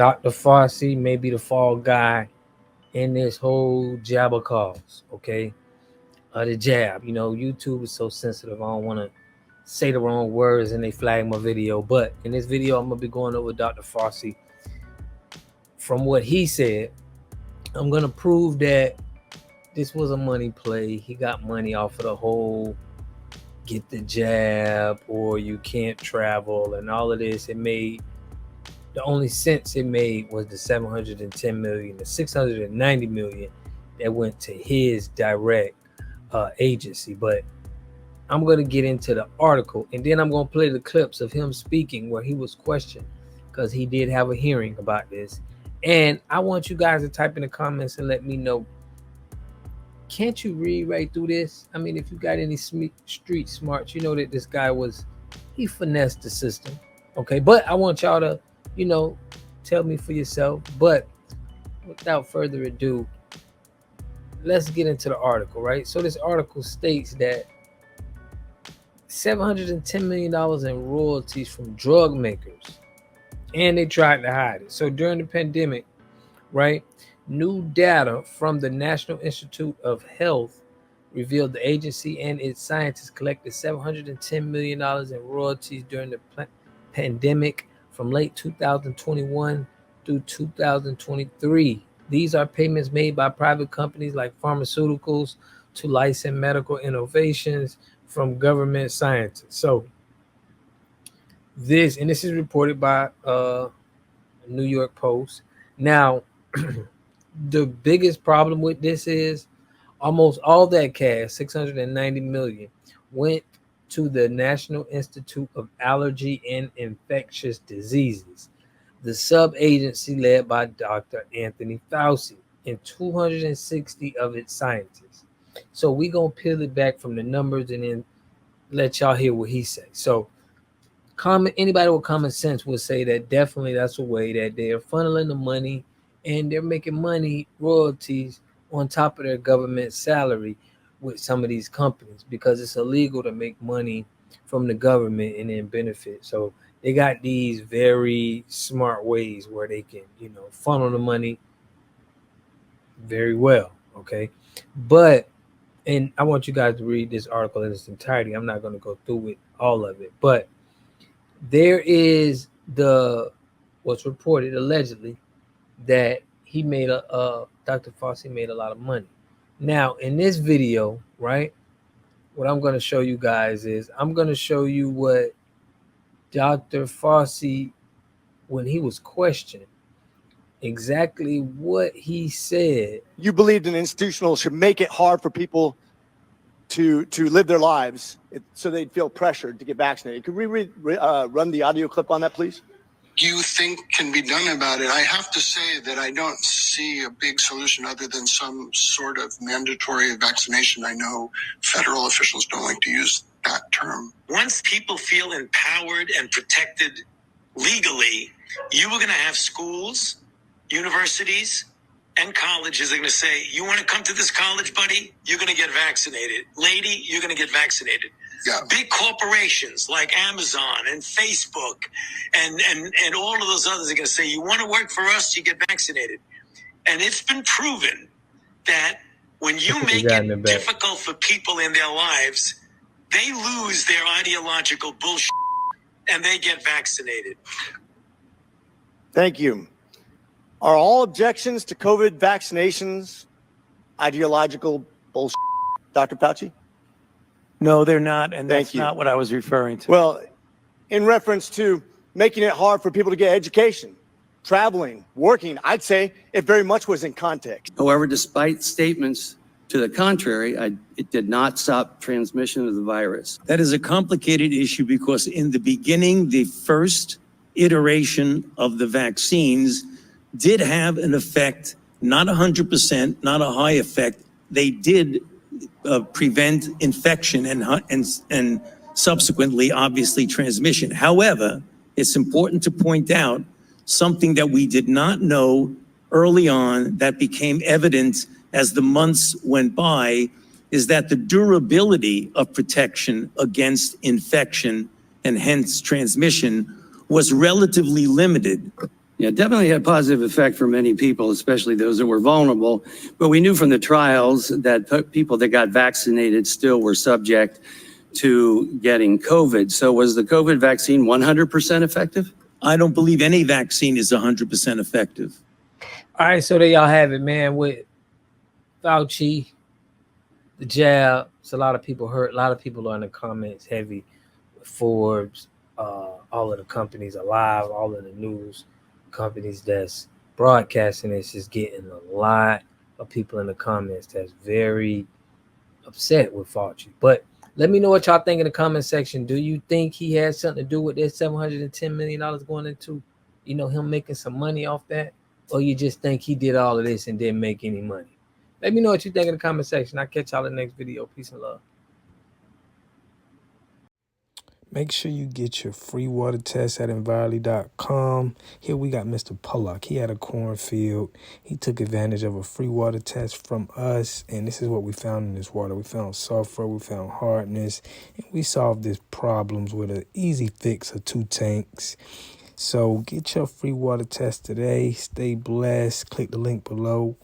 Dr. Fauci may be the fall guy in this whole jabber cause, okay? The jab. You know, YouTube is so sensitive. I don't want to say the wrong words and they flag my video. But in this video, I'm going to be going over Dr. Fauci. From what he said, I'm going to prove that this was a money play. He got money off of the whole get the jab or you can't travel and all of this. It made, the only sense it made was the 710 million, the 690 million that went to his direct agency. But I'm going to get into the article and then I'm going to play the clips of him speaking where he was questioned, because he did have a hearing about this. And I want you guys to type in the comments and let me know, can't you read right through this? I mean, if you got any street smarts, you know that this guy he finessed the system. Okay, but I want y'all to, you know, tell me for yourself. But without further ado, let's get into the article, right? So this article states that $710 million in royalties from drug makers, and they tried to hide it. So during the pandemic, right, new data from the National Institute of Health revealed the agency and its scientists collected $710 million in royalties during the pandemic from late 2021 through 2023. These are payments made by private companies like pharmaceuticals to license medical innovations from government scientists. So this is reported by New York Post. Now, the biggest problem with this is almost all that cash, 690 million, went to the National Institute of Allergy and Infectious Diseases, the sub-agency led by Dr. Anthony Fauci, and 260 of its scientists. So we're going to peel it back from the numbers and then let y'all hear what he says. So anybody with common sense would say that definitely that's a way that they're funneling the money and they're making money, royalties, on top of their government salary with some of these companies, because it's illegal to make money from the government and then benefit. So they got these very smart ways where they can, you know, funnel the money very well, okay? But, and I want you guys to read this article in its entirety. I'm not going to go through it, all of it, but there is what's reported allegedly that he made Dr. Fauci made a lot of money. Now, in this video, right, what I'm going to show you guys is I'm going to show you what Dr. Fauci, when he was questioned, exactly what he said. You believed an institutional should make it hard for people to live their lives so they'd feel pressured to get vaccinated. Could we run the audio clip on that, please? You think can be done about it? I have to say that I don't see a big solution other than some sort of mandatory vaccination. I know federal officials don't like to use that term. Once people feel empowered and protected legally, you are going to have schools, universities, and colleges are going to say, you want to come to this college, buddy? You're going to get vaccinated. Lady, you're going to get vaccinated. Yeah. Big corporations like Amazon and Facebook and all of those others are going to say, you want to work for us, you get vaccinated. And it's been proven that when you make it difficult for people in their lives, they lose their ideological bullshit and they get vaccinated. Thank you. Are all objections to COVID vaccinations ideological bullshit, Dr. Fauci? No, they're not, and that's not what I was referring to. Well, in reference to making it hard for people to get education, traveling, working, I'd say it very much was in context. However, despite statements to the contrary, it did not stop transmission of the virus. That is a complicated issue because in the beginning, the first iteration of the vaccines did have an effect, not 100%, not a high effect. They did prevent infection and subsequently, obviously, transmission. However, it's important to point out something that we did not know early on that became evident as the months went by, is that the durability of protection against infection and hence transmission was relatively limited. Yeah, definitely had positive effect for many people, especially those that were vulnerable. But we knew from the trials that people that got vaccinated still were subject to getting COVID. So was the COVID vaccine 100% effective? I don't believe any vaccine is 100% effective. All right, so there y'all have it, man. With Fauci, the jab, it's a lot of people hurt. A lot of people are in the comments heavy with Forbes, all of the companies alive, all of the news companies that's broadcasting this is getting a lot of people in the comments that's very upset with Fauci. But let me know what y'all think in the comment section. Do you think he has something to do with this $710 million going into, him making some money off that? Or you just think he did all of this and didn't make any money? Let me know what you think in the comment section. I'll catch y'all in the next video. Peace and love. Make sure you get your free water test at envirely.com. Here we got Mr. Pollock. He had a cornfield. He took advantage of a free water test from us. And this is what we found in this water. We found sulfur. We found hardness. And we solved these problems with an easy fix of 2 tanks. So get your free water test today. Stay blessed. Click the link below.